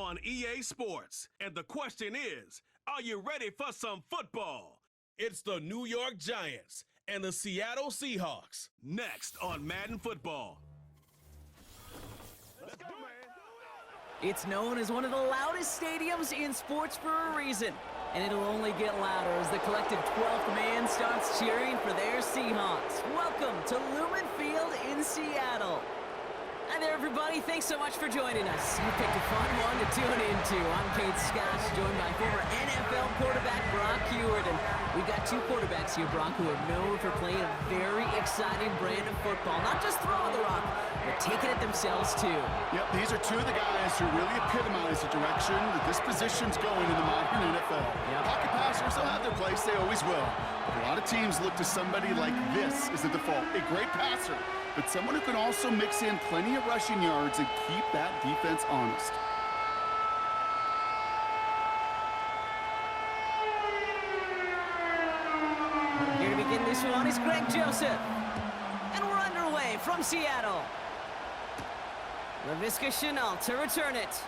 on EA Sports. And the question is, are you ready for some football? It's the New York Giants and the Seattle Seahawks. Next on Madden Football. Let's go, man. It's known as one of the loudest stadiums in sports for a reason. And it'll only get louder as the collective 12th man starts cheering for their Seahawks. Welcome to Lumen Field in Seattle. Hi there, everybody. Thanks so much for joining us. You picked a fun one to tune into. I'm Kate Scott, joined by former NFL quarterback Brock Heward. And we've got two quarterbacks here, Brock, who are known for playing a very exciting brand of football. Not just throwing the rock, but taking it themselves, too. Yep, these are two of the guys who really epitomize the direction that this position's going in the modern NFL. Yep. Pocket passers, they'll have their place. They always will. But a lot of teams look to somebody like this as the default. A great passer, but someone who can also mix in plenty of rushing yards and keep that defense honest. Here to begin this one is Greg Joseph. And we're underway from Seattle. LaVisca Chenault to return it.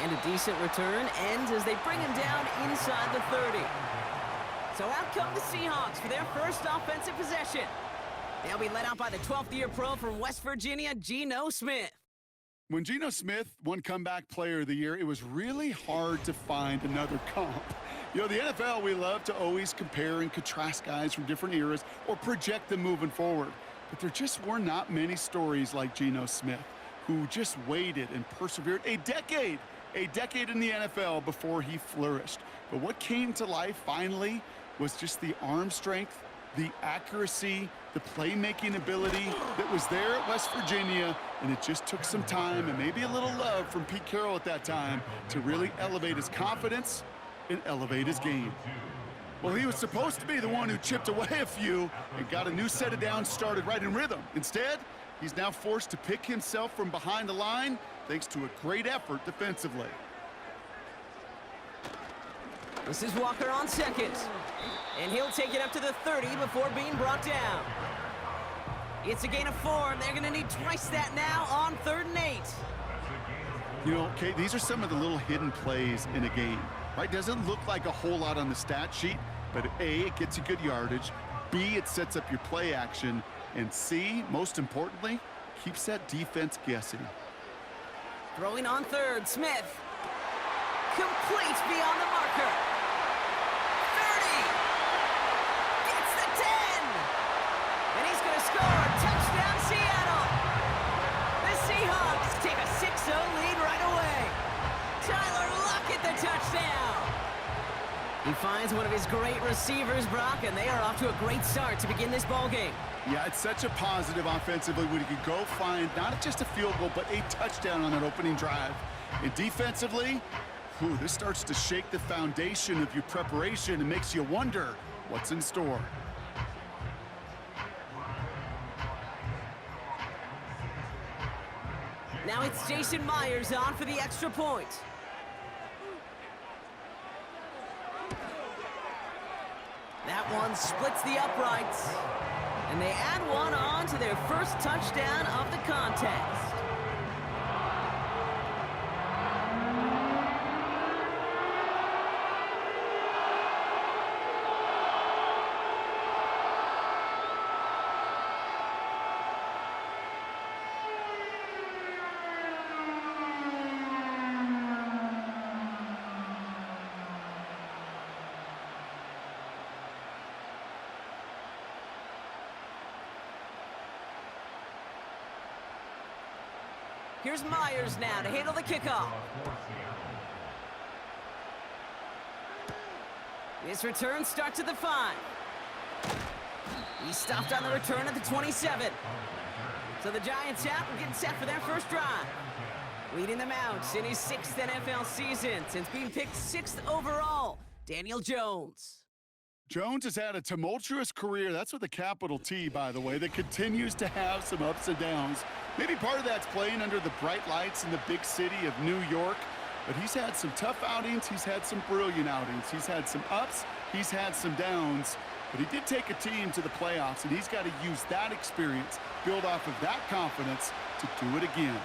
And a decent return ends as they bring him down inside the 30. So out come the Seahawks for their first offensive possession. They'll be led out by the 12th-year pro from West Virginia, Geno Smith. When Geno Smith won Comeback Player of the Year, it was really hard to find another comp. You know, the NFL, we love to always compare and contrast guys from different eras or project them moving forward. But there just were not many stories like Geno Smith, who just waited and persevered a decade in the NFL before he flourished. But what came to life finally was just the arm strength, the accuracy, the playmaking ability that was there at West Virginia, and it just took some time and maybe a little love from Pete Carroll at that time to really elevate his confidence and elevate his game. Well, he was supposed to be the one who chipped away a few and got a new set of downs started right in rhythm. Instead, he's now forced to pick himself from behind the line thanks to a great effort defensively. This is Walker on second. And he'll take it up to the 30 before being brought down. It's a gain of 4, and they're going to need twice that now on 3rd and 8. You know, Kate, these are some of the little hidden plays in a game, right? Doesn't look like a whole lot on the stat sheet, but A, it gets you good yardage, B, it sets up your play action, and C, most importantly, keeps that defense guessing. Throwing on 3rd, Smith. Complete beyond the marker. 30. Gets the 10. And he's going to score. Touchdown, Seattle. The Seahawks take a 6-0 lead right away. Tyler Lockett the touchdown. He finds one of his great receivers, Brock, and they are off to a great start to begin this ballgame. Yeah, it's such a positive offensively when you can go find not just a field goal, but a touchdown on that opening drive. And defensively, this starts to shake the foundation of your preparation and makes you wonder what's in store. Now it's Jason Myers on for the extra point. That one splits the uprights. And they add one on to their first touchdown of the contest. Here's Myers now to handle the kickoff. This return starts at the 5. He stopped on the return at the 27. So the Giants out and getting set for their first drive. Leading them out in his 6th NFL season since being picked 6th overall, Daniel Jones. Jones has had a tumultuous career, that's with a capital T, by the way, that continues to have some ups and downs. Maybe part of that's playing under the bright lights in the big city of New York, but he's had some tough outings, he's had some brilliant outings, he's had some ups, he's had some downs, but he did take a team to the playoffs, and he's got to use that experience, build off of that confidence to do it again.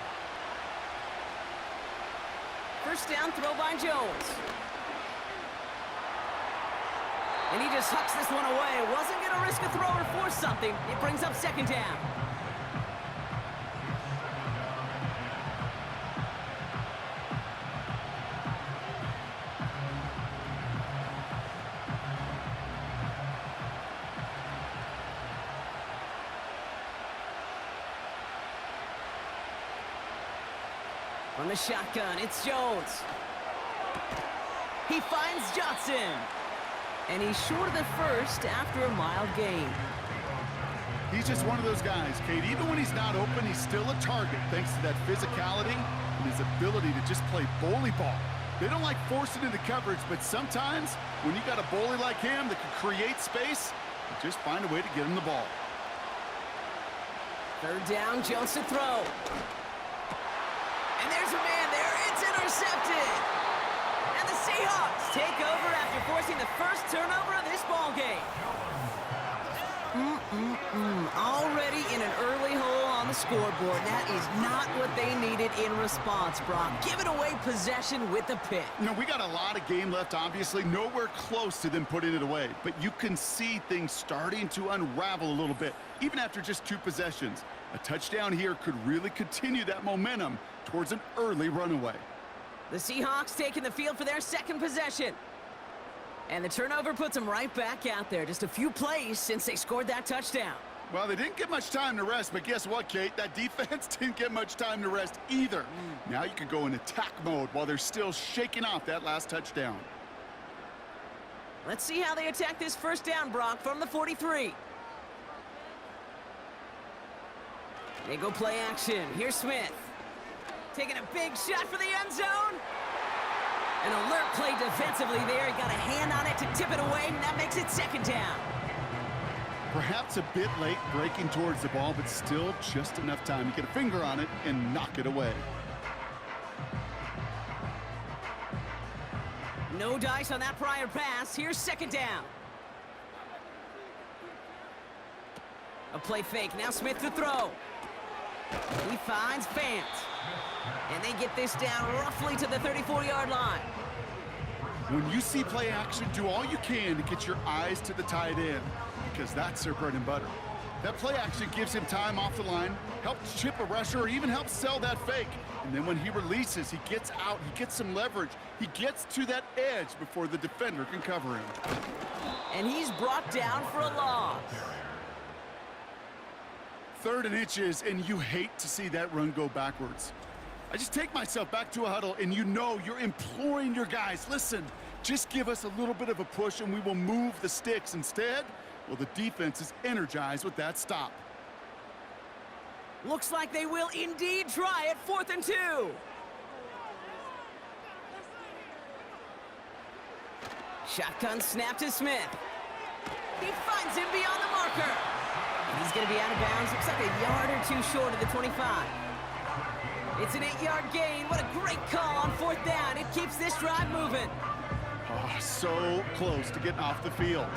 first down throw by Jones. And he just hucks this one away. Wasn't going to risk a throw or force something. It brings up second down. From the shotgun, it's Jones. He finds Johnson. And he's short of the first after a mild gain. He's just one of those guys, Kate. Even when he's not open, he's still a target thanks to that physicality and his ability to just play bully ball. They don't like forcing into coverage, but sometimes when you got a bully like him that can create space, you just find a way to get him the ball. Third down, Jones to throw. And there's a man there. It's intercepted. And the Seahawks take over after forcing the first turnover of this ball game. Already in an early hole on the scoreboard. That is not what they needed in response, Brock. Giving away possession with the pick. You know, we got a lot of game left, obviously. Nowhere close to them putting it away. But you can see things starting to unravel a little bit, even after just 2 possessions. A touchdown here could really continue that momentum towards an early runaway. The Seahawks taking the field for their second possession. And the turnover puts them right back out there. Just a few plays since they scored that touchdown. Well, they didn't get much time to rest, but guess what, Kate? That defense didn't get much time to rest either. Now you can go in attack mode while they're still shaking off that last touchdown. Let's see how they attack this first down, Brock, from the 43. They go play action. Here's Smith. Taking a big shot for the end zone. An alert play defensively there. He got a hand on it to tip it away, and that makes it second down. Perhaps a bit late breaking towards the ball, but still just enough time to get a finger on it and knock it away. No dice on that prior pass. Here's second down. A play fake. Now Smith to throw. He finds Fant. And they get this down roughly to the 34-yard line. When you see play action, do all you can to get your eyes to the tight end, because that's their bread and butter. That play action gives him time off the line, helps chip a rusher, or even helps sell that fake. And then when he releases, he gets out, he gets some leverage. He gets to that edge before the defender can cover him. And he's brought down for a loss. 3rd and inches, and you hate to see that run go backwards. I just take myself back to a huddle, and you know you're imploring your guys, listen, just give us a little bit of a push and we will move the sticks. Instead, well, the defense is energized with that stop. Looks like they will indeed try it. 4th and 2. Shotgun snap to Smith. He finds him beyond the marker. And he's going to be out of bounds. Looks like a yard or 2 short of the 25. It's an 8-yard gain. What a great call on 4th down. It keeps this drive moving. Oh, so close to getting off the field.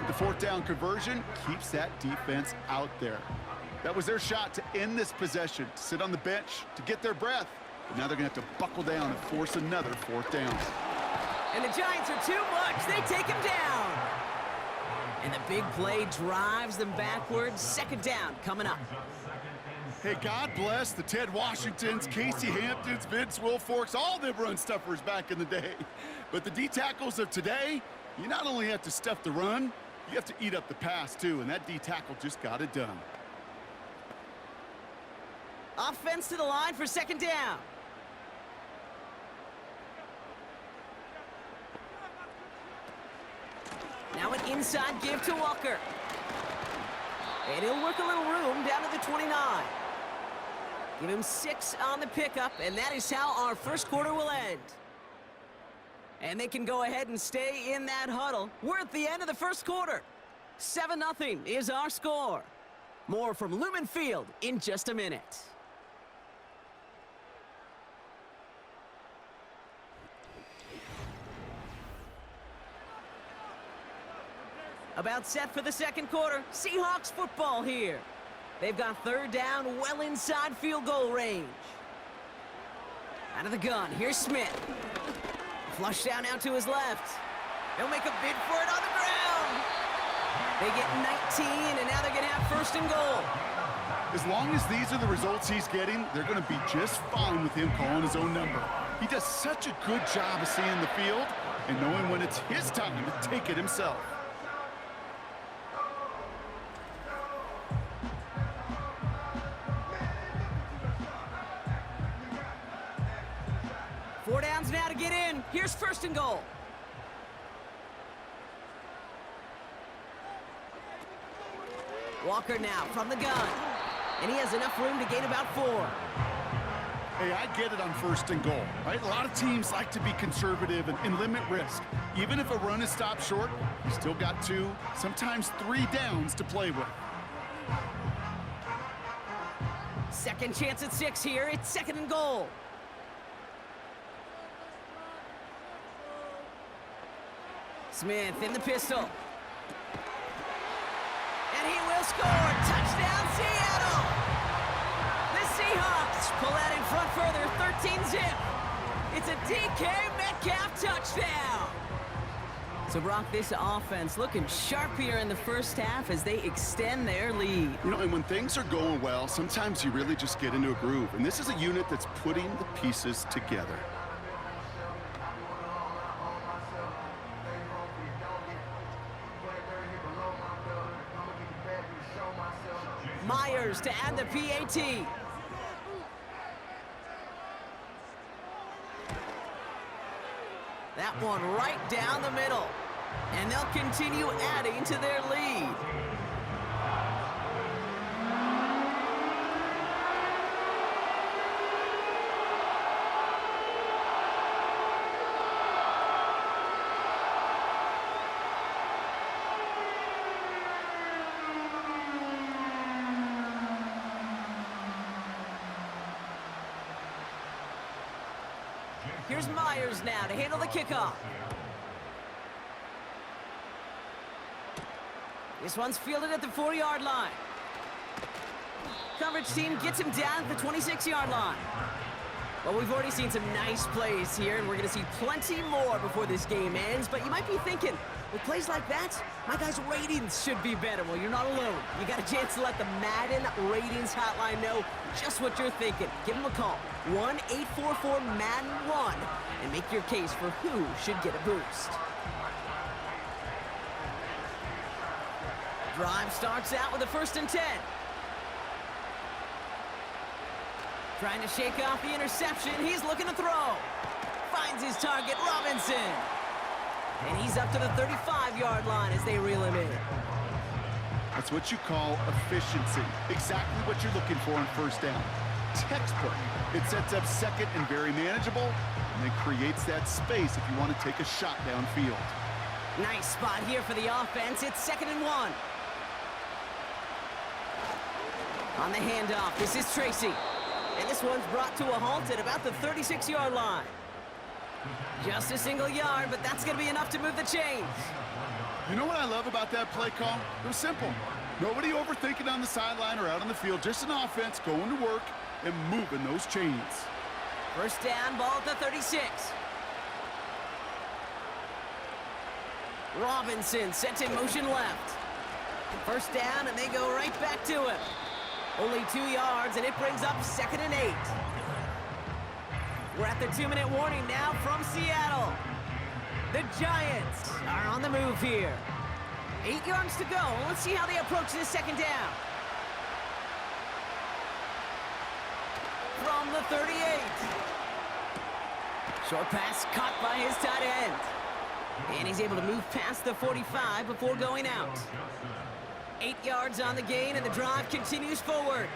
The 4th down conversion keeps that defense out there. That was their shot to end this possession, to sit on the bench, to get their breath. But now they're going to have to buckle down and force another 4th down. And the Giants are too much. They take him down. And the big play drives them backwards. 2nd down coming up. Hey, God bless the Ted Washingtons, Casey Hamptons, Vince Wilforks, all them run stuffers back in the day. But the D-tackles of today, you not only have to stuff the run, you have to eat up the pass too, and that D-tackle just got it done. Offense to the line for 2nd down. Now an inside give to Walker. And he'll work a little room down to the 29. Give him 6 on the pickup, and that is how our first quarter will end. And they can go ahead and stay in that huddle. We're at the end of the first quarter. 7-0 is our score. More from Lumen Field in just a minute. About set for the second quarter. Seahawks football here. They've got 3rd down well inside field goal range. Out of the gun, here's Smith. Flush down out to his left. They'll make a bid for it on the ground. They get 19, and now they're going to have first and goal. As long as these are the results he's getting, they're going to be just fine with him calling his own number. He does such a good job of seeing the field and knowing when it's his time to take it himself. Four downs now to get in. Here's first and goal. Walker now from the gun. And he has enough room to gain about 4. Hey, I get it on first and goal, right? A lot of teams like to be conservative and limit risk. Even if a run is stopped short, you still got 2, sometimes 3 downs to play with. Second chance at 6 here. It's second and goal. Smith in the pistol. And he will score. Touchdown, Seattle! The Seahawks pull that in front further, 13-zip. It's a DK Metcalf touchdown. So, Brock, this offense looking sharp here in the first half as they extend their lead. You know, and when things are going well, sometimes you really just get into a groove. And this is a unit that's putting the pieces together. Myers to add the PAT. That one right down the middle. And they'll continue adding to their lead. Here's Myers now to handle the kickoff. This one's fielded at the 4-yard line. Coverage team gets him down at the 26-yard line. Well, we've already seen some nice plays here, and we're going to see plenty more before this game ends. But you might be thinking, with plays like that, my guys' ratings should be better. Well, you're not alone. You got a chance to let the Madden ratings hotline know just what you're thinking. Give them a call, 1-844-MADDEN-1, and make your case for who should get a boost. Drive starts out with a 1st and 10. Trying to shake off the interception. He's looking to throw. Finds his target, Robinson. And he's up to the 35-yard line as they reel him in. That's what you call efficiency. Exactly what you're looking for on first down. Textbook. It sets up second and very manageable, and then creates that space if you want to take a shot downfield. Nice spot here for the offense. It's 2nd and 1. On the handoff, this is Tracy. And this one's brought to a halt at about the 36-yard line. Just a single yard, but that's going to be enough to move the chains. You know what I love about that play call? It was simple. Nobody overthinking on the sideline or out on the field. Just an offense going to work and moving those chains. First down, ball at the 36. Robinson sent in motion left. First down, and they go right back to him. Only 2 yards, and it brings up 2nd and 8. We're at the 2-minute warning now from Seattle. The Giants are on the move here. 8 yards to go. Let's see how they approach this 2nd down. From the 38. Short pass caught by his tight end. And he's able to move past the 45 before going out. 8 yards on the gain, and the drive continues forward.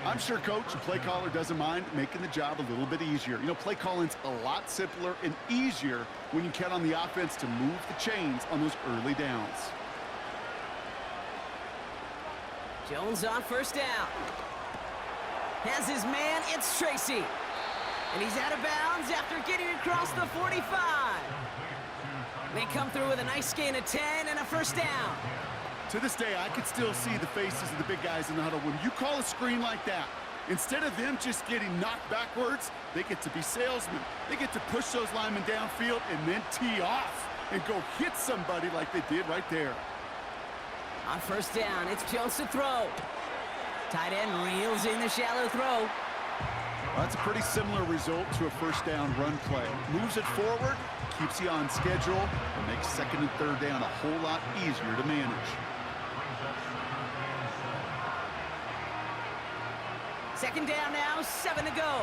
I'm sure Coach, the play caller, doesn't mind making the job a little bit easier. You know, play calling's a lot simpler and easier when you count on the offense to move the chains on those early downs. Jones on first down. Has his man, it's Tracy. And he's out of bounds after getting across the 45. They come through with a nice gain of 10 and a first down. To this day, I can still see the faces of the big guys in the huddle. When you call a screen like that, Instead of them just getting knocked backwards, they get to be salesmen. They get to push those linemen downfield and then tee off and go hit somebody like they did right there. On first down, it's Jones to throw. Tight end reels in the shallow throw. Well, that's a pretty similar result to a first down run play. Moves it forward, keeps you on schedule, and makes second and third down a whole lot easier to manage. Second down now, 7 to go.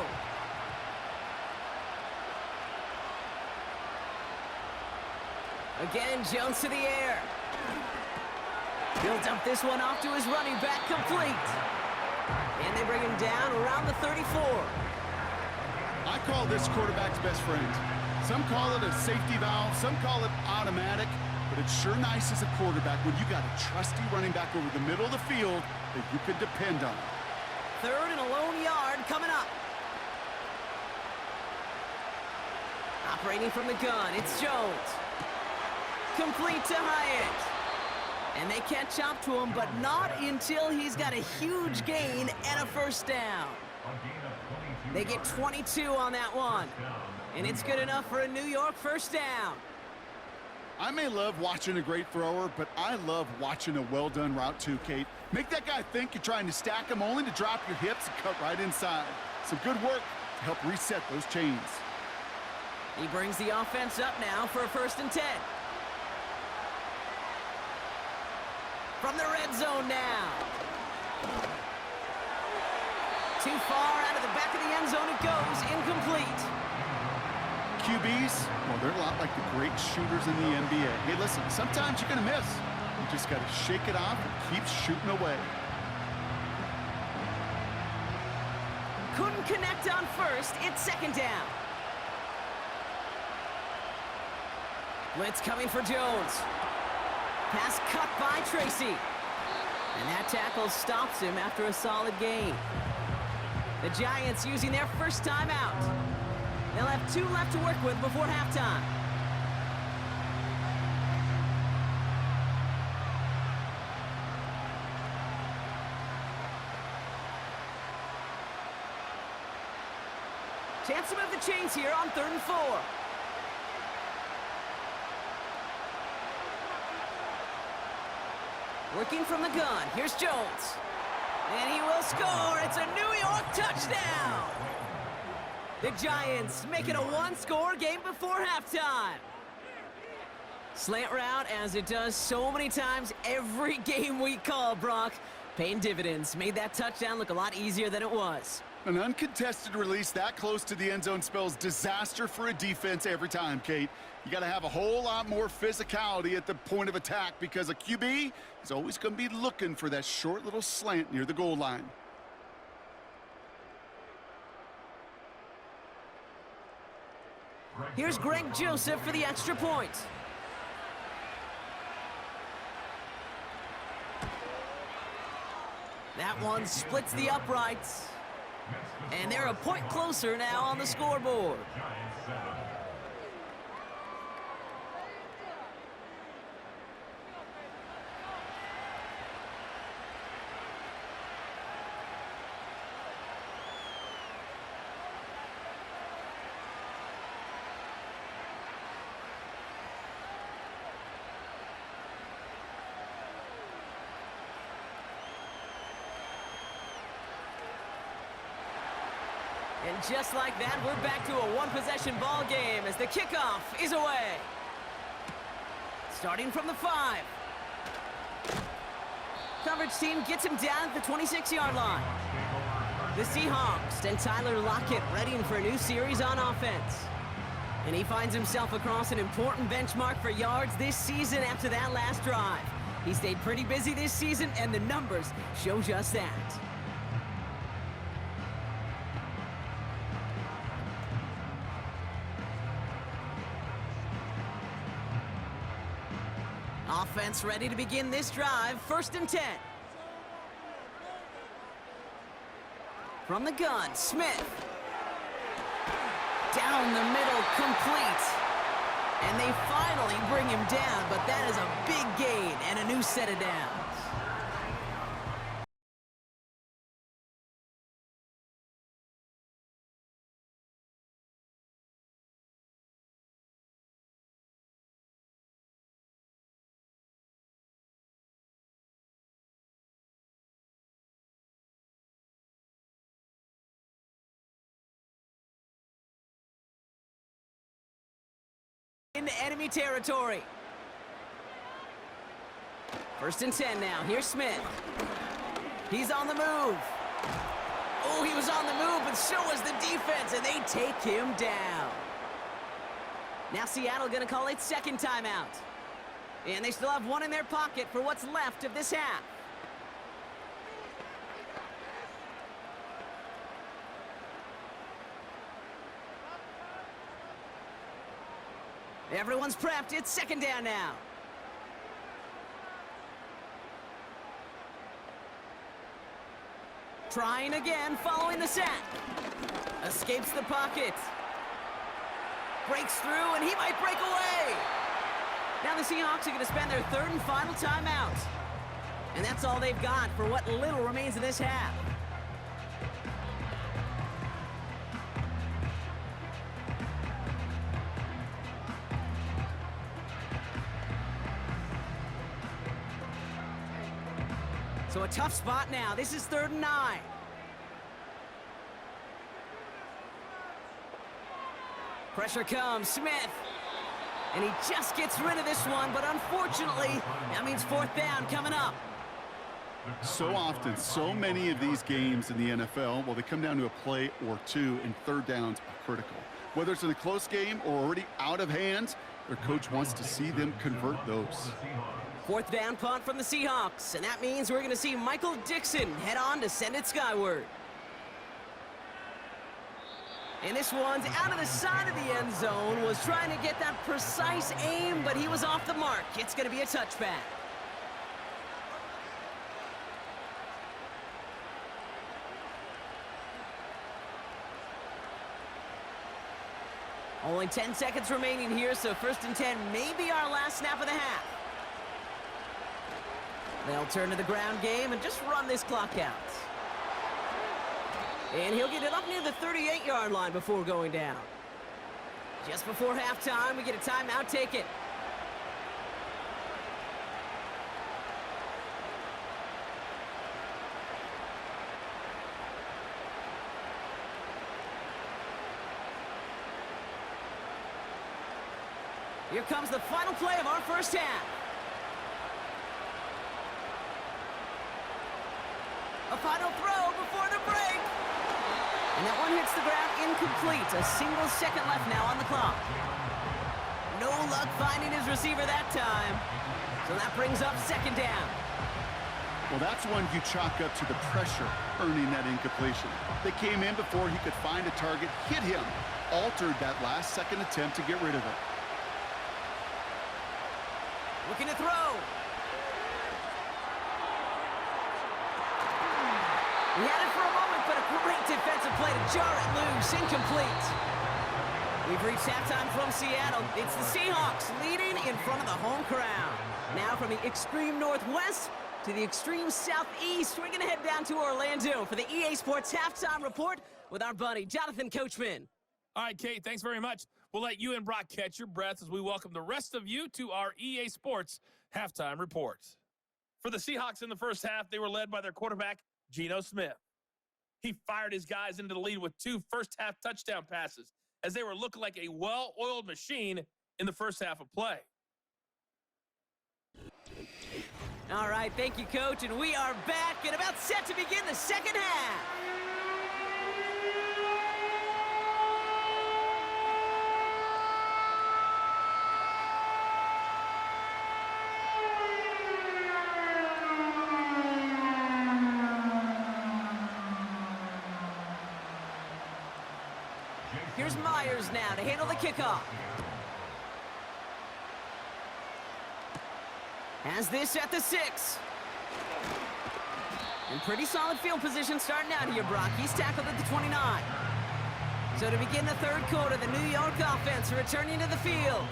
Again, Jones to the air. Builds up this one off to his running back, complete. And they bring him down around the 34. I call this quarterback's best friend. Some call it a safety valve, some call it automatic, but it's sure nice as a quarterback when you got a trusty running back over the middle of the field that you can depend on. Third and a lone yard coming up. Operating from the gun, it's Jones. Complete to Hyatt. And they catch up to him, but not until he's got a huge gain and a first down. They get 22 on that one. And it's good enough for a New York first down. I may love watching a great thrower, but I love watching a well-done route too, Kate. Make that guy think you're trying to stack him only to drop your hips and cut right inside. Some good work to help reset those chains. He brings the offense up now for a 1st and 10. From the red zone now. Too far out of the back of the end zone it goes, incomplete. QBs, well, they're a lot like the great shooters in the NBA. Hey, listen, sometimes you're going to miss. You just got to shake it off and keep shooting away. Couldn't connect on first. It's second down. Blitz coming for Jones. Pass cut by Tracy. And that tackle stops him after a solid gain. The Giants using their first timeout. They'll have 2 left to work with before halftime. Chance to move the chains here on 3rd and 4. Working from the gun. Here's Jones. And he will score. It's a New York touchdown. The Giants make it a 1-score game before halftime. Slant route, as it does so many times every game we call, Brock. Paying dividends. Made that touchdown look a lot easier than it was. An uncontested release that close to the end zone spells disaster for a defense every time, Kate. You got to have a whole lot more physicality at the point of attack because a QB is always going to be looking for that short little slant near the goal line. Here's Greg Joseph for the extra point. That one splits the uprights. And they're a point closer now on the scoreboard. And just like that, we're back to a one-possession ball game as the kickoff is away. Starting from the 5. Coverage team gets him down at the 26-yard line. The Seahawks and Tyler Lockett readying for a new series on offense. And he finds himself across an important benchmark for yards this season after that last drive. He stayed pretty busy this season, and the numbers show just that. Offense ready to begin this drive. 1st and 10. From the gun, Smith. Down the middle, complete. And they finally bring him down, but that is a big gain and a new set of downs. into enemy territory. 1st and 10 now. Here's Smith. He's on the move. Oh, he was on the move, but so was the defense, and they take him down. Now Seattle going to call its 2nd timeout. And they still have one in their pocket for what's left of this half. Everyone's prepped. It's 2nd down now. Trying again, following the sack. Escapes the pocket. Breaks through, and he might break away. Now the Seahawks are going to spend their 3rd and final timeout. And that's all they've got for what little remains of this half. So a tough spot now. This is 3rd and 9. Pressure comes, Smith. And he just gets rid of this one, but unfortunately, that means 4th down coming up. So often, so many of these games in the NFL, well, they come down to a play or two, and 3rd downs are critical. Whether it's in a close game or already out of hand, their coach wants to see them convert those. 4th down punt from the Seahawks, and that means we're going to see Michael Dixon head on to send it skyward. And this one's out of the side of the end zone, was trying to get that precise aim, but he was off the mark. It's going to be a touchback. Only 10 seconds remaining here, so 1st and 10 may be our last snap of the half. They'll turn to the ground game and just run this clock out. And he'll get it up near the 38-yard line before going down. Just before halftime, we get a timeout taken. Here comes the final play of our 1st half. A final throw before the break. And that one hits the ground incomplete. A single second left now on the clock. No luck finding his receiver that time. So that brings up 2nd down. Well, that's one you chalk up to the pressure earning that incompletion. They came in before he could find a target, hit him, altered that last-second attempt to get rid of it. Looking to throw. He had it for a moment, but a great defensive play to jar it loose. Incomplete. We've reached halftime from Seattle. It's the Seahawks leading in front of the home crowd. Now from the extreme northwest to the extreme southeast, we're going to head down to Orlando for the EA Sports Halftime Report with our buddy, Jonathan Coachman. All right, Kate, thanks very much. We'll let you and Brock catch your breath as we welcome the rest of you to our EA Sports Halftime Report. For the Seahawks in the 1st half, they were led by their quarterback, Geno Smith. He fired his guys into the lead with 2 first-half touchdown passes as they were looking like a well-oiled machine in the 1st half of play. All right, thank you, Coach, and we are back and about set to begin the 2nd half. Here's Myers now to handle the kickoff. Has this at the 6. And pretty solid field position starting out here, Brock. He's tackled at the 29. So to begin the 3rd quarter, the New York offense returning to the field.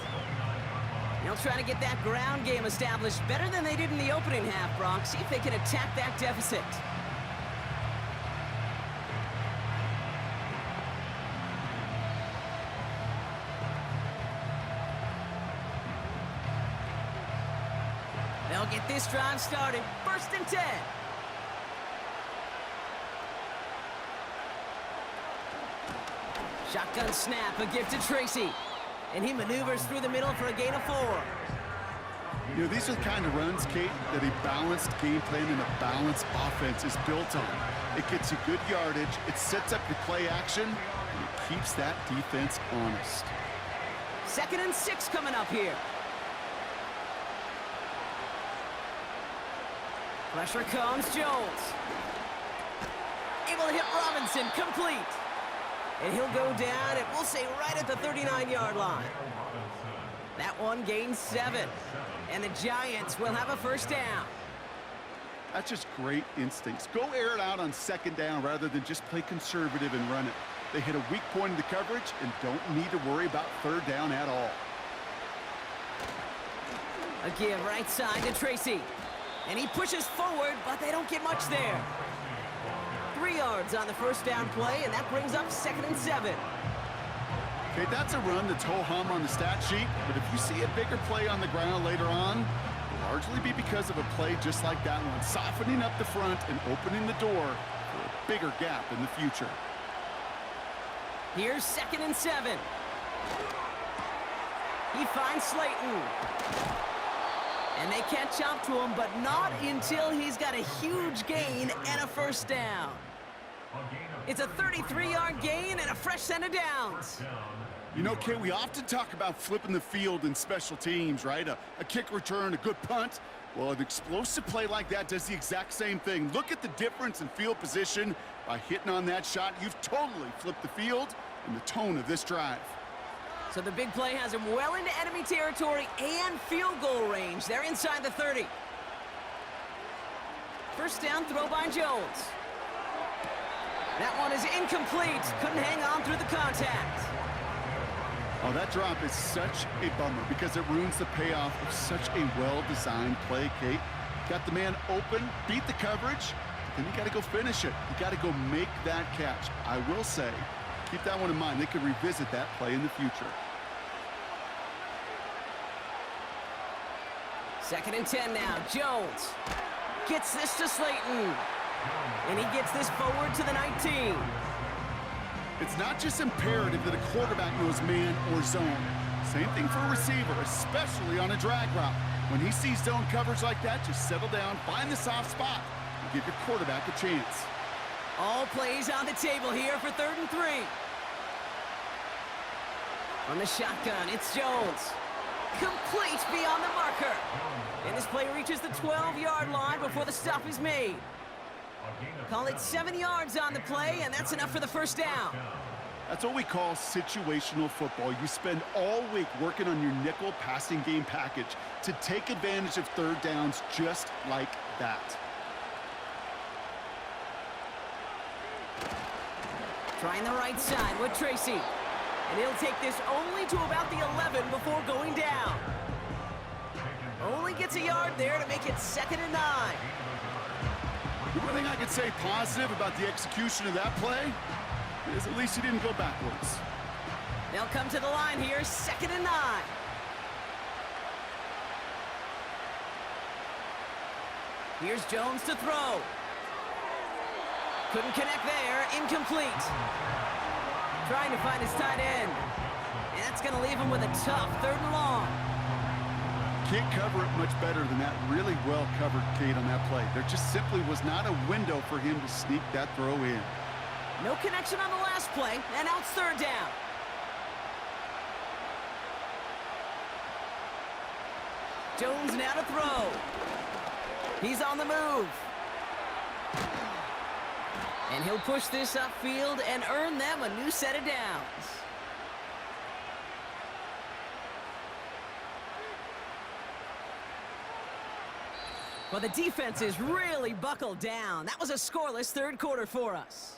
They'll try to get that ground game established better than they did in the opening half, Brock. See if they can attack that deficit. They'll get this drive started. 1st and 10. Shotgun snap, a gift to Tracy. And he maneuvers through the middle for a gain of 4. You know, these are the kind of runs, Kate, that a balanced game plan and a balanced offense is built on. It gets you good yardage, it sets up your play action, and it keeps that defense honest. 2nd and 6 coming up here. Pressure comes, Jones. Able to hit Robinson, complete. And he'll go down, and we'll say right at the 39-yard line. That one gains 7. And the Giants will have a first down. That's just great instincts. Go air it out on 2nd down rather than just play conservative and run it. They hit a weak point in the coverage and don't need to worry about 3rd down at all. A give right side to Tracy. And he pushes forward, but they don't get much there. 3 yards on the first down play, and that brings up 2nd and 7. Okay, that's a run that's ho-hum on the stat sheet, but if you see a bigger play on the ground later on, it'll largely be because of a play just like that one, softening up the front and opening the door for a bigger gap in the future. Here's 2nd and 7. He finds Slayton. And they catch up to him, but not until he's got a huge gain and a first down. It's a 33-yard gain and a fresh set of downs. You know, Kate, we often talk about flipping the field in special teams, right? A kick return, a good punt. Well, an explosive play like that does the exact same thing. Look at the difference in field position. By hitting on that shot, you've totally flipped the field and the tone of this drive. So the big play has him well into enemy territory and field goal range. They're inside the 30. First down throw by Jones. That one is incomplete. Couldn't hang on through the contact. Oh, that drop is such a bummer because it ruins the payoff of such a well-designed play, Kate. Got the man open, beat the coverage, then you got to go finish it. You got to go make that catch. I will say, keep that one in mind. They could revisit that play in the future. 2nd and 10 now. Jones gets this to Slayton. And he gets this forward to the 19. It's not just imperative that a quarterback knows man or zone. Same thing for a receiver, especially on a drag route. When he sees zone coverage like that, just settle down, find the soft spot, and give your quarterback a chance. All plays on the table here for 3rd and 3. On the shotgun, it's Jones. Complete beyond the marker. And this play reaches the 12-yard line before the stop is made. Call it 7 yards on the play, and that's enough for the first down. That's what we call situational football. You spend all week working on your nickel passing game package to take advantage of 3rd downs just like that. Trying the right side with Tracy. And he'll take this only to about the 11 before going down. Only gets a yard there to make it 2nd and 9. The one thing I could say positive about the execution of that play is at least he didn't go backwards. They'll come to the line here, 2nd and 9. Here's Jones to throw. Couldn't connect there, incomplete. Trying to find his tight end. And that's going to leave him with a tough 3rd and long. Can't cover it much better than that. Really well covered, Kate, on that play. There just simply was not a window for him to sneak that throw in. No connection on the last play, and now it's 3rd down. Jones now to throw. He's on the move. And he'll push this upfield and earn them a new set of downs. Well, the defense is really buckled down. That was a scoreless 3rd quarter for us.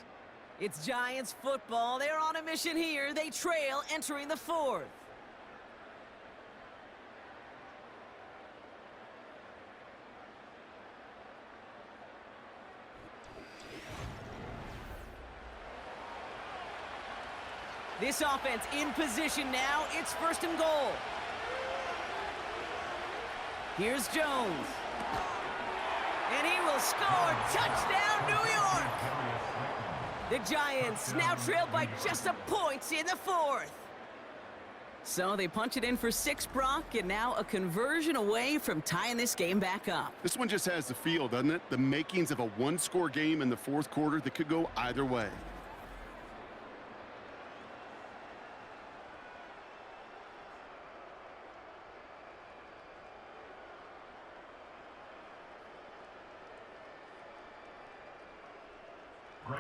It's Giants football. They're on a mission here. They trail entering the 4th. This offense in position now. It's 1st and goal. Here's Jones. And he will score. Touchdown, New York! The Giants now trail by just a point in the 4th. So they punch it in for 6, Brock, and now a conversion away from tying this game back up. This one just has the feel, doesn't it? The makings of a one-score game in the fourth quarter that could go either way.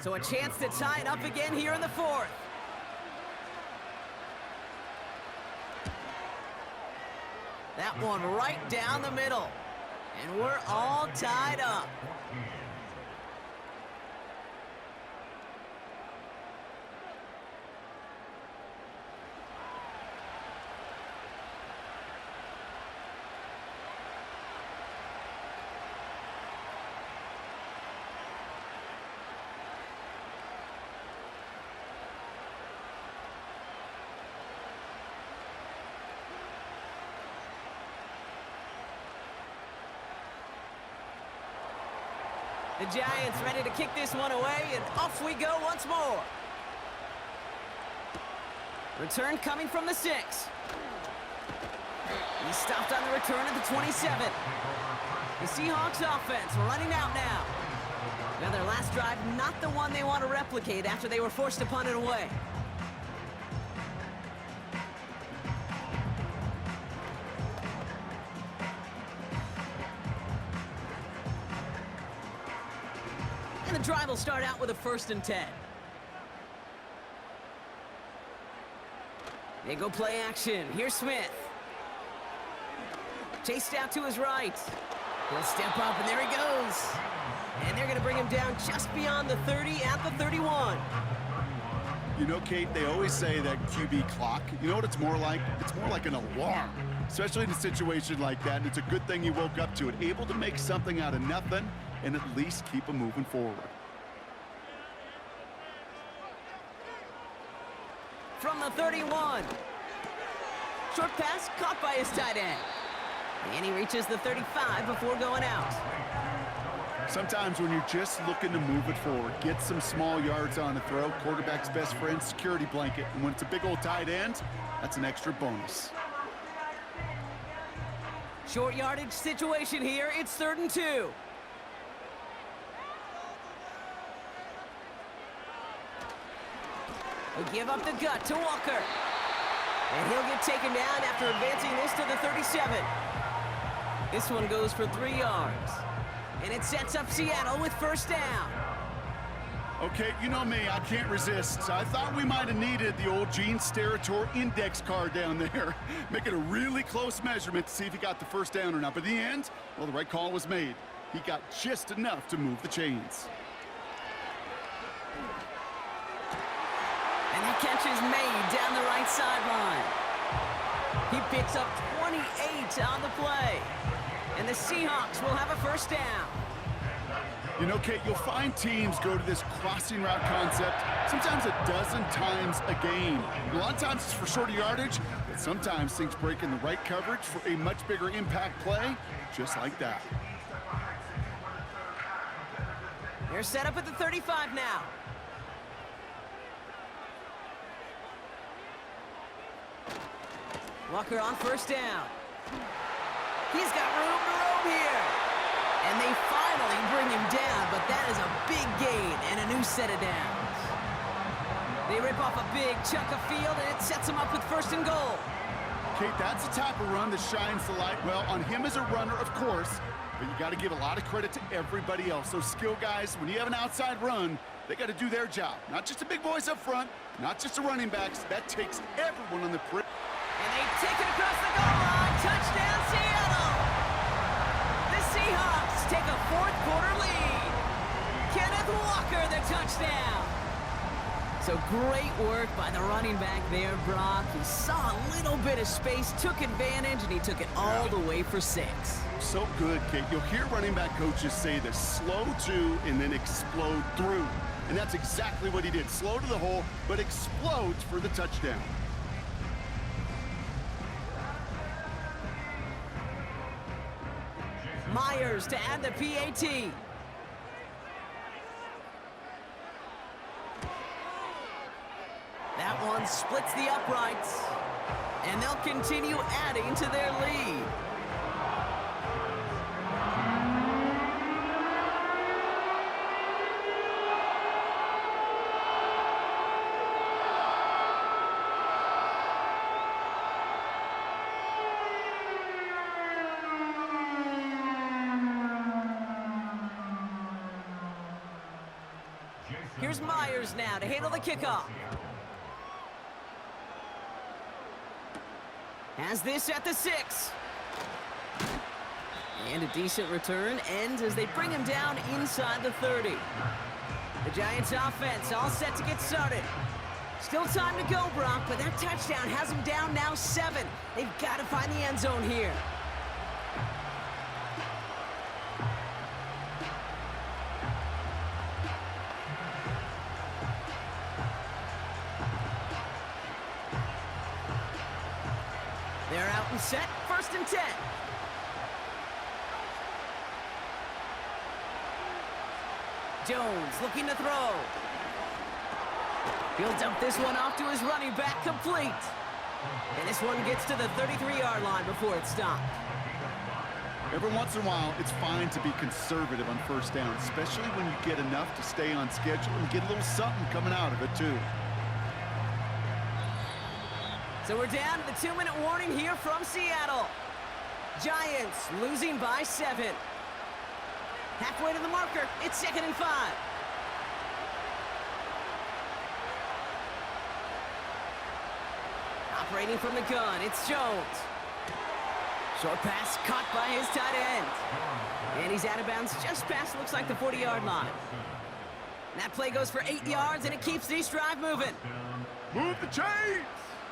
So a chance to tie it up again here in the fourth. That one right down the middle. And we're all tied up. The Giants ready to kick this one away, and off we go once more. Return coming from the 6. He stopped on the return at the 27. The Seahawks offense running out now. Now their last drive, not the one they want to replicate after they were forced to punt it away. And the drive will start out with a 1st and 10. They go play action. Here's Smith. Chased out to his right. He'll step up, and there he goes. And they're going to bring him down just beyond the 30 at the 31. You know, Kate, they always say that QB clock, you know what it's more like? It's more like an alarm, especially in a situation like that. And it's a good thing he woke up to it, able to make something out of nothing and at least keep him moving forward. From the 31. Short pass caught by his tight end. And he reaches the 35 before going out. Sometimes when you're just looking to move it forward, get some small yards on the throw, quarterback's best friend, security blanket. And when it's a big old tight end, that's an extra bonus. Short yardage situation here. It's 3rd and 2. They give up the gut to Walker. And he'll get taken down after advancing this to the 37. This one goes for 3 yards. And it sets up Seattle with 1st down. Okay, you know me, I can't resist. So I thought we might have needed the old Gene Steratore index card down there. Make it a really close measurement to see if he got the 1st down or not. But in the end, well, the right call was made. He got just enough to move the chains. And the catch is made down the right sideline. He picks up 28 on the play. And the Seahawks will have a 1st down. You know, Kate, you'll find teams go to this crossing route concept sometimes a dozen times a game. A lot of times it's for shorter yardage, but sometimes things break in the right coverage for a much bigger impact play, just like that. They're set up at the 35 now. Walker on 1st down. He's got room to roam here. And they finally bring him down, but that is a big gain and a new set of downs. They rip off a big chunk of field, and it sets them up with 1st and goal. Kate, that's the type of run that shines the light. Well, on him as a runner, of course, but you got to give a lot of credit to everybody else. Those skill guys, when you have an outside run, they got to do their job. Not just the big boys up front, not just the running backs. That takes everyone on the perimeter. And they take it across the goal line. Touchdown, Seattle! The Seahawks take a 4th quarter lead. Kenneth Walker, the touchdown. So great work by the running back there, Brock. He saw a little bit of space, took advantage, and he took it all the way for 6. So good, Kate. You'll hear running back coaches say this: slow to and then explode through. And that's exactly what he did. Slow to the hole, but explodes for the touchdown. Myers to add the PAT. That one splits the uprights. And they'll continue adding to their lead. Here's Myers now to handle the kickoff. Has this at the 6. And a decent return ends as they bring him down inside the 30. The Giants offense all set to get started. Still time to go, Brock, but that touchdown has them down now 7. They've got to find the end zone here. They're out and set, 1st and 10. Jones looking to throw. He'll dump this one off to his running back, complete. And this one gets to the 33-yard line before it's stopped. Every once in a while, it's fine to be conservative on 1st down, especially when you get enough to stay on schedule and get a little something coming out of it, too. So we're down to the 2-minute warning here from Seattle. Giants losing by 7. Halfway to the marker, it's 2nd and 5. Operating from the gun, it's Jones. Short pass caught by his tight end. And he's out of bounds just past, looks like, the 40-yard line. That play goes for 8 yards, and it keeps this drive moving. Move the chains!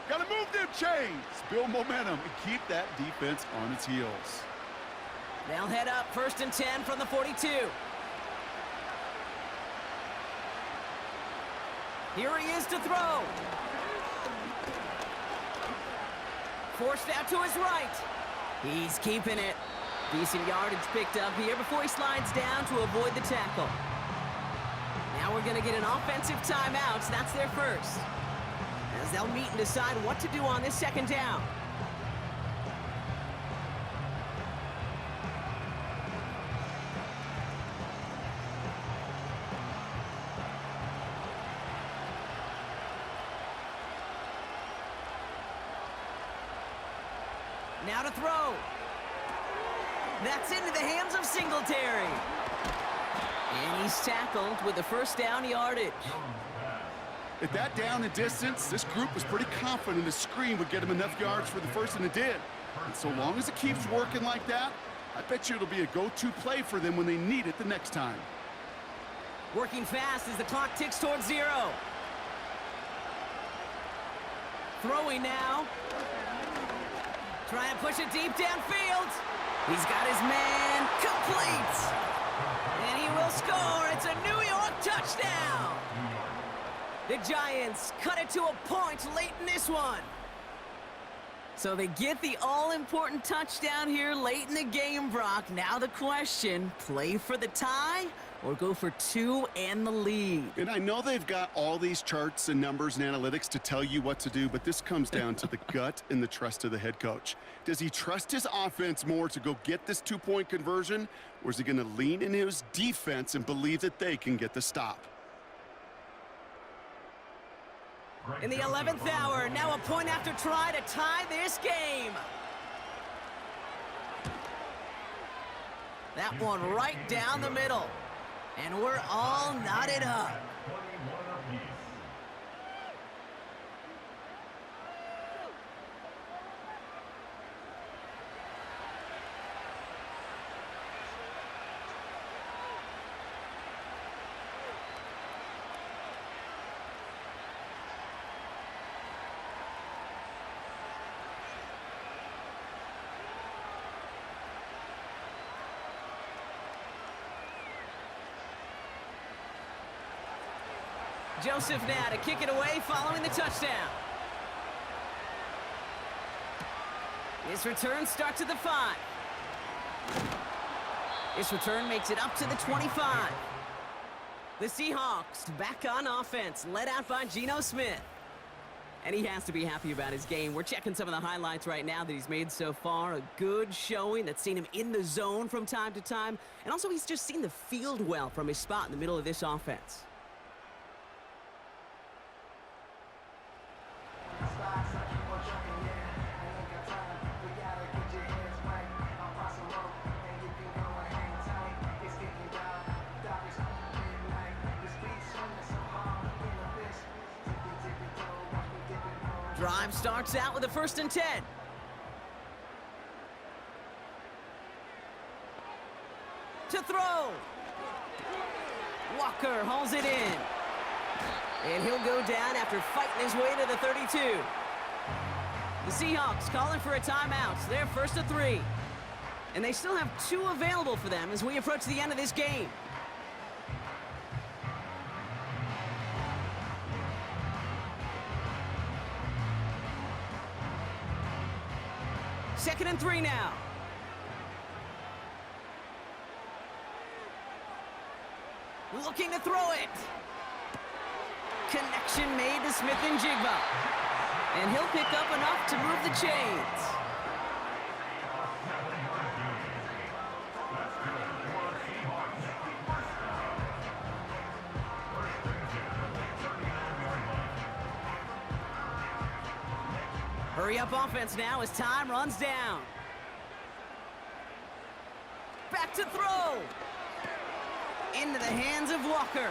Gotta move them chains! Build momentum and keep that defense on its heels. They'll head up 1st and 10 from the 42. Here he is to throw. Forced out to his right. He's keeping it. Decent yardage picked up here before he slides down to avoid the tackle. Now we're going to get an offensive timeout. That's their first. As they'll meet and decide what to do on this 2nd down. Now to throw. That's into the hands of Singletary. And he's tackled with the 1st down yardage. At that down and distance, this group was pretty confident the screen would get him enough yards for the first, and it did. And so long as it keeps working like that, I bet you it'll be a go-to play for them when they need it the next time. Working fast as the clock ticks towards 0. Throwing now. Trying to push it deep downfield. He's got his man complete. And he will score. It's a New York touchdown. The Giants cut it to a point late in this one. So they get the all-important touchdown here late in the game, Brock. Now the question, play for the tie or go for 2 and the lead? And I know they've got all these charts and numbers and analytics to tell you what to do, but this comes down to the gut and the trust of the head coach. Does he trust his offense more to go get this 2-point conversion, or is he going to lean in his defense and believe that they can get the stop? In the 11th hour, now a point after try to tie this game. That one right down the middle. And we're all knotted up. Joseph now to kick it away following the touchdown. His return starts at the 5. His return makes it up to the 25. The Seahawks back on offense, led out by Geno Smith. And he has to be happy about his game. We're checking some of the highlights right now that he's made so far. A good showing that's seen him in the zone from time to time. And also he's just seen the field well from his spot in the middle of this offense. Drive starts out with a 1st and 10. To throw. Walker hauls it in. And he'll go down after fighting his way to the 32. The Seahawks calling for a timeout. They're 1st and 3. And they still have 2 available for them as we approach the end of this game. 2nd and 3 now. Looking to throw it. Connection made to Smith and Jigba. And he'll pick up enough to move the chains. Hurry up offense now as time runs down. Back to throw. Into the hands of Walker.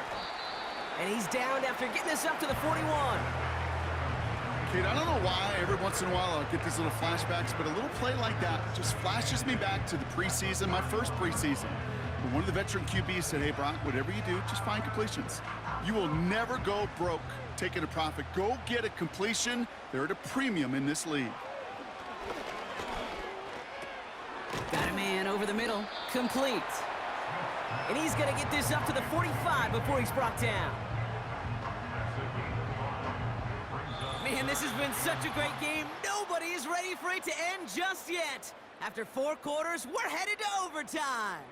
And he's downed after getting this up to the 41. Kate, I don't know why every once in a while I'll get these little flashbacks, but a little play like that just flashes me back to the preseason, my first preseason. When one of the veteran QBs said, hey, Brock, whatever you do, just find completions. You will never go broke taking a profit. Go get a completion. They're at a premium in this league. Got a man over the middle. Complete. And he's going to get this up to the 45 before he's brought down. Man, this has been such a great game. Nobody is ready for it to end just yet. After 4 quarters, we're headed to overtime.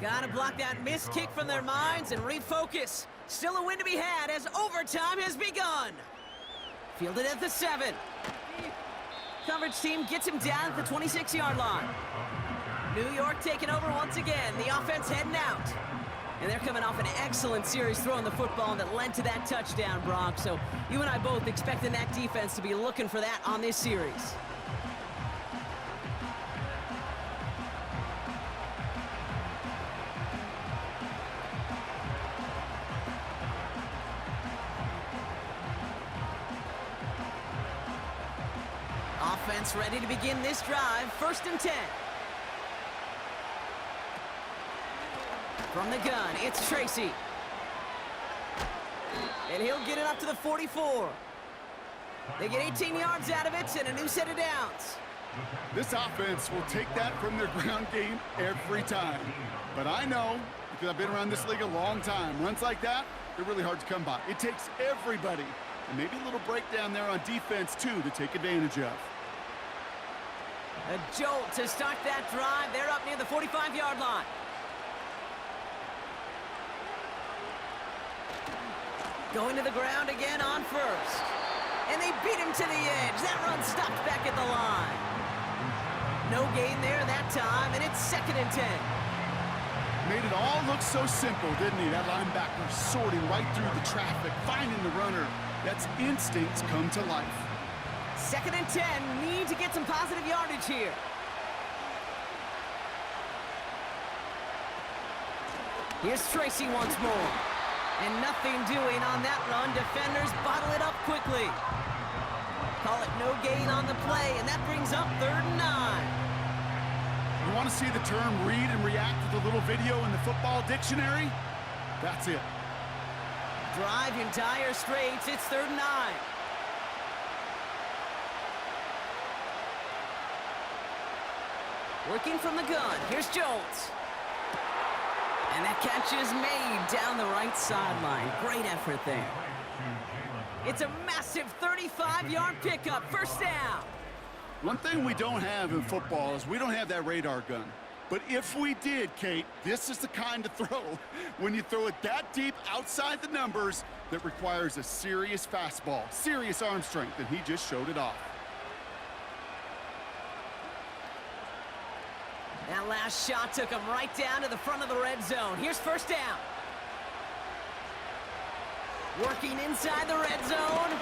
Gotta block that missed kick from their minds and refocus. Still a win to be had as overtime has begun. Fielded at the 7. Coverage team gets him down at the 26-yard line. New York taking over once again. The offense heading out. And they're coming off an excellent series throwing the football that led to that touchdown, Brock. So you and I both expecting that defense to be looking for that on this series. Offense ready to begin this drive. 1st and 10. From the gun, it's Tracy. And he'll get it up to the 44. They get 18 yards out of it and a new set of downs. This offense will take that from their ground game every time. But I know, because I've been around this league a long time, runs like that, they're really hard to come by. It takes everybody, and maybe a little breakdown there on defense, too, to take advantage of. A jolt to start that drive. They're up near the 45-yard line. Going to the ground again on 1st. And they beat him to the edge. That run stopped back at the line. No gain there that time, and it's 2nd and 10. Made it all look so simple, didn't he? That linebacker sorting right through the traffic, finding the runner. That's instincts come to life. 2nd and 10, need to get some positive yardage here. Here's Tracy once more. And nothing doing on that run. Defenders bottle it up quickly. Call it no gain on the play, and that brings up 3rd and 9. You want to see the term read and react with a little video in the football dictionary? That's it. Drive entire straights. It's 3rd and 9. Working from the gun. Here's Jones. And that catch is made down the right sideline. Great effort there. It's a massive 35-yard pickup. First down. One thing we don't have in football is we don't have that radar gun. But if we did, Kate, this is the kind of throw, when you throw it that deep outside the numbers, that requires a serious fastball, serious arm strength, and he just showed it off. That last shot took him right down to the front of the red zone. Here's first down. Working inside the red zone.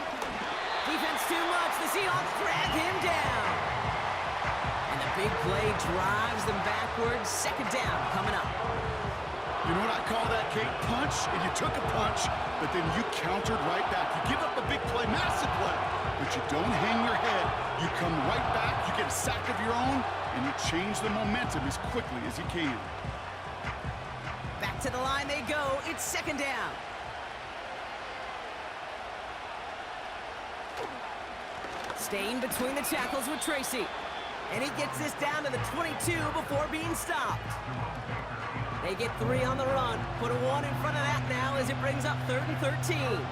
Defense too much. The Seahawks drag him down. And the big play drives them backwards. Second down coming up. You know what I call that, Kate? Punch, and you took a punch, but then you countered right back. You give up a big play, massive play, but you don't hang your head. You come right back, you get a sack of your own, and you change the momentum as quickly as you can. Back to the line they go. It's second down. Staying between the tackles with Tracy. And he gets this down to the 22 before being stopped. They get 3 on the run. Put a 1 in front of that now as it brings up 3rd and 13.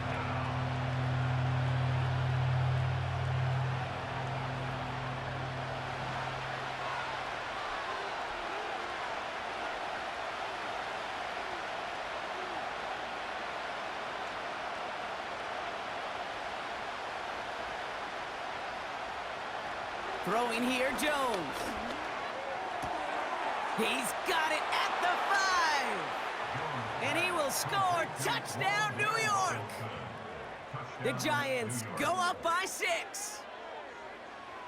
Throwing here, Jones. He's got it at the 5. And he will score. Touchdown, New York. The Giants go up by 6.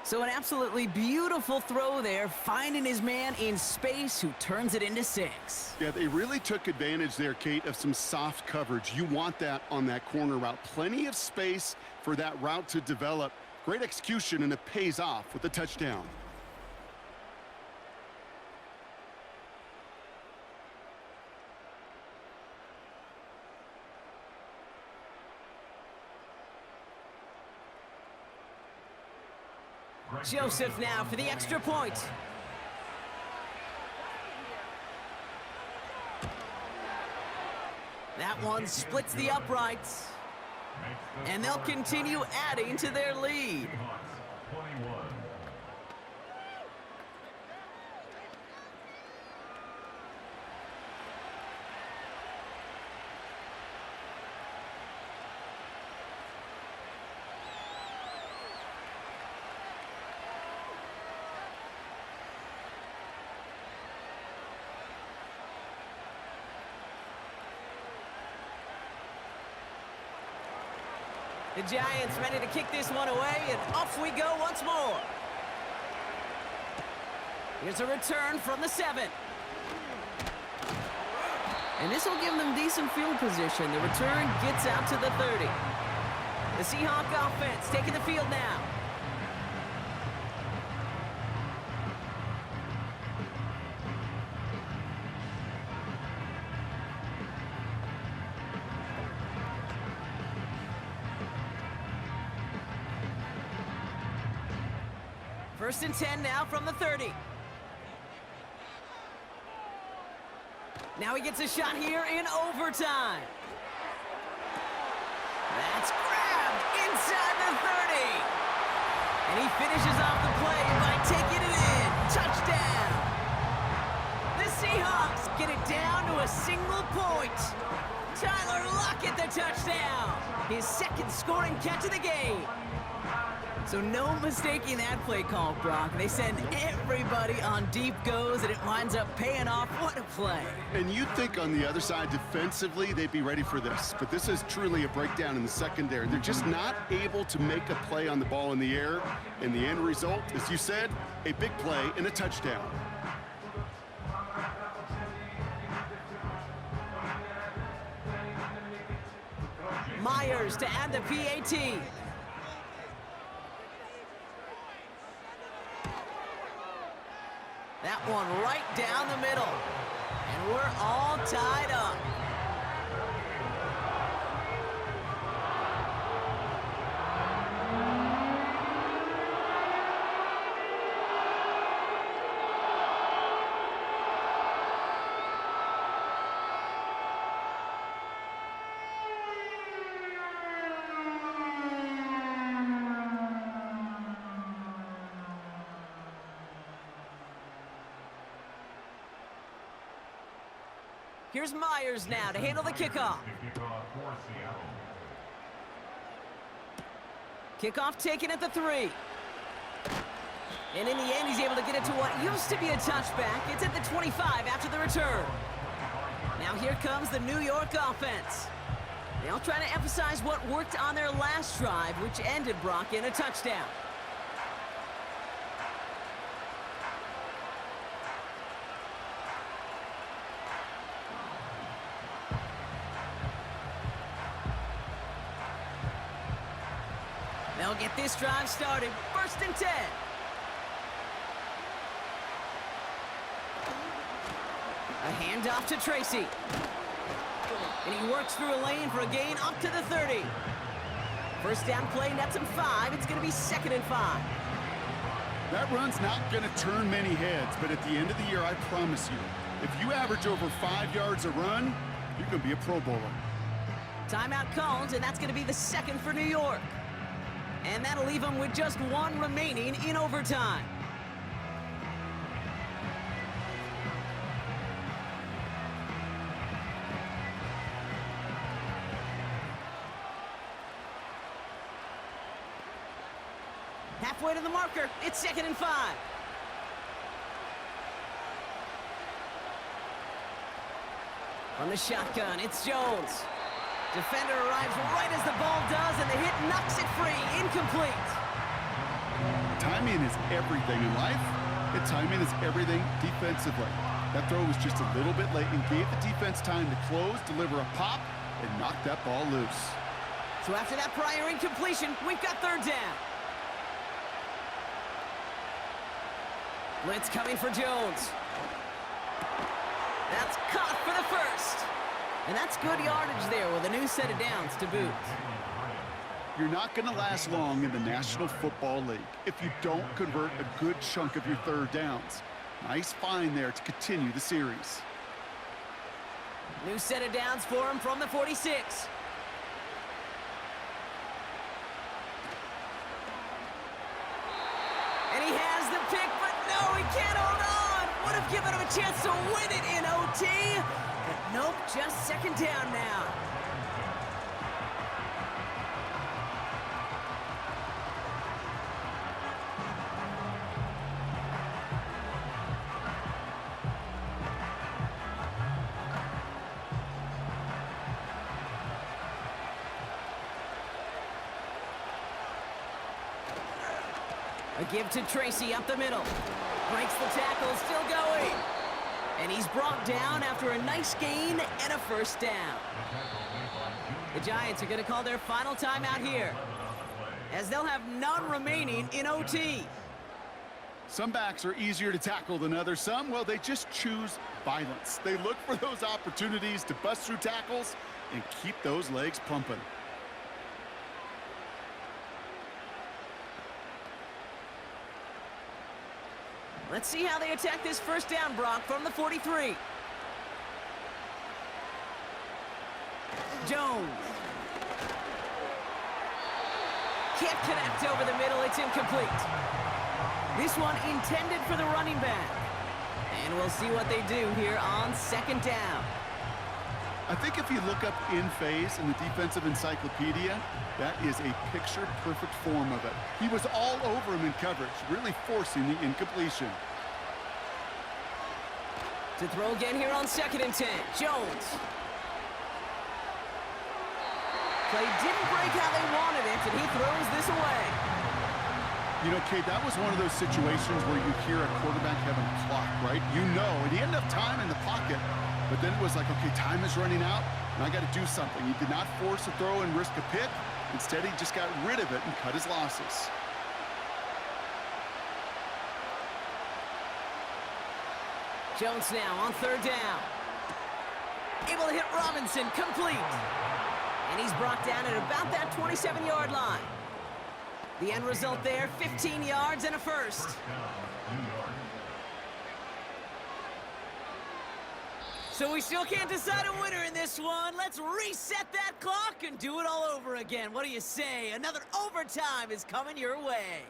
So an absolutely beautiful throw there, finding his man in space who turns it into 6. Yeah, they really took advantage there, Kate, of some soft coverage. You want that on that corner route. Plenty of space for that route to develop. Great execution, and it pays off with a touchdown. Joseph now for the extra point. That one splits the uprights. And they'll continue adding to their lead. The Giants ready to kick this one away, and off we go once more. Here's a return from the 7. And this will give them decent field position. The return gets out to the 30. The Seahawk offense taking the field now. First and 10 now from the 30. Now he gets a shot here in overtime. That's grabbed inside the 30. And he finishes off the play by taking it in. Touchdown. The Seahawks get it down to a single point. Tyler Lockett the touchdown. His second scoring catch of the game. So no mistaking that play call, Brock. They send everybody on deep goes, and it winds up paying off. What a play. And you'd think on the other side, defensively, they'd be ready for this. But this is truly a breakdown in the secondary. They're just not able to make a play on the ball in the air. And the end result, as you said, a big play and a touchdown. Myers to add the PAT. That one right down the middle. And we're all tied up. Here's Myers now to handle the kickoff. Kickoff taken at the 3. And in the end, he's able to get it to what used to be a touchback. It's at the 25 after the return. Now here comes the New York offense. They'll try to emphasize what worked on their last drive, which ended, Brock, in a touchdown. They'll get this drive started. 1st and 10. A handoff to Tracy. And he works through a lane for a gain up to the 30. First down play nets him 5. It's going to be 2nd and 5. That run's not going to turn many heads, but at the end of the year, I promise you, if you average over 5 yards a run, you can be a Pro Bowler. Timeout called, and that's going to be the 2nd for New York. And that'll leave them with just 1 remaining in overtime. Halfway to the marker, it's 2nd and 5. From the shotgun, it's Jones. Defender arrives right as the ball does, and the hit knocks it free. Incomplete. Timing is everything in life, and timing is everything defensively. That throw was just a little bit late and gave the defense time to close, deliver a pop, and knock that ball loose. So after that prior incompletion, we've got 3rd down. Blitz coming for Jones. That's caught for the 1st. And that's good yardage there with a new set of downs to boot. You're not going to last long in the National Football League if you don't convert a good chunk of your 3rd downs. Nice find there to continue the series. New set of downs for him from the 46. And he has the pick, but no, he can't hold on. Would have given him a chance to win it in OT. But nope, just 2nd down now. A give to Tracy up the middle. Breaks the tackle, still going. And he's brought down after a nice gain and a 1st down. The Giants are going to call their final timeout here, as they'll have none remaining in OT. Some backs are easier to tackle than others. Some, well, they just choose violence. They look for those opportunities to bust through tackles and keep those legs pumping. Let's see how they attack this 1st down, Brock, from the 43. Jones. Can't connect over the middle. It's incomplete. This one intended for the running back. And we'll see what they do here on 2nd down. I think if you look up in phase in the defensive encyclopedia, that is a picture-perfect form of it. He was all over him in coverage, really forcing the incompletion. To throw again here on 2nd and 10, Jones. Play didn't break how they wanted it, and he throws this away. You know, Kate, that was one of those situations where you hear a quarterback having a clock, right? You know, and he had enough time in the pocket, but then it was like, okay, time is running out. And I got to do something. He did not force a throw and risk a pick. Instead, he just got rid of it and cut his losses. Jones now on third down. Able to hit Robinson, complete. And he's brought down at about that 27-yard line. The end result there, 15 yards and a first. So we still can't decide a winner in this one. Let's reset that clock and do it all over again. What do you say? Another overtime is coming your way.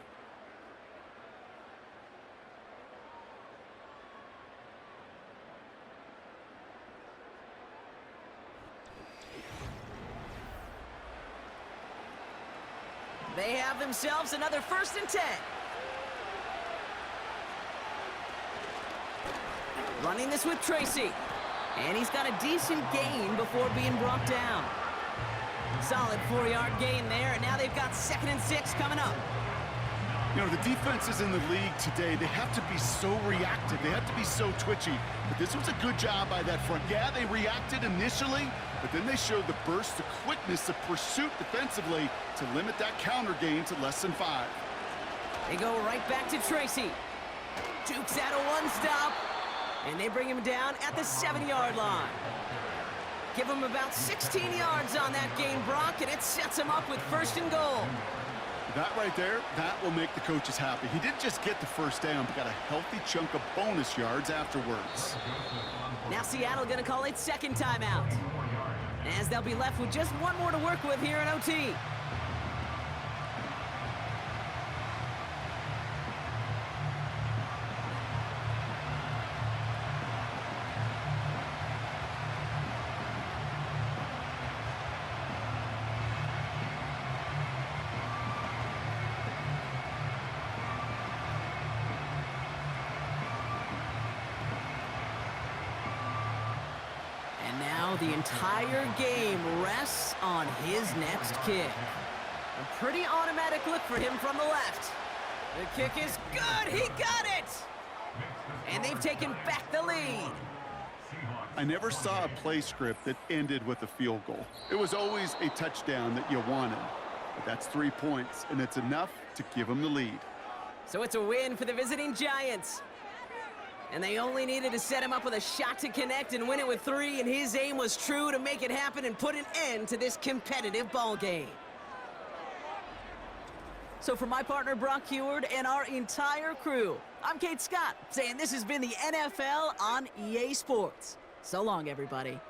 They have themselves another 1st and 10. Running this with Tracy. And he's got a decent gain before being brought down. Solid 4-yard gain there, and now they've got 2nd and 6 coming up. You know, the defenses in the league today, they have to be so reactive. They have to be so twitchy. But this was a good job by that front. Yeah, they reacted initially, but then they showed the burst, the quickness of pursuit defensively to limit that counter gain to less than 5. They go right back to Tracy. Dukes out a one-stop, and they bring him down at the 7-yard line. Give him about 16 yards on that gain, Brock, and it sets him up with 1st and goal. That right there, that will make the coaches happy. He didn't just get the first down, but got a healthy chunk of bonus yards afterwards. Now Seattle going to call its 2nd timeout, as they'll be left with just one more to work with here in OT. The entire game rests on his next kick. A pretty automatic look for him from the left. The kick is good. He got it. And they've taken back the lead. I never saw a play script that ended with a field goal. It was always a touchdown that you wanted. But that's 3 points, and it's enough to give them the lead. So it's a win for the visiting Giants. And they only needed to set him up with a shot to connect and win it with 3, and his aim was true to make it happen and put an end to this competitive ball game. So for my partner, Brock Heward, and our entire crew, I'm Kate Scott, saying this has been the NFL on EA Sports. So long, everybody.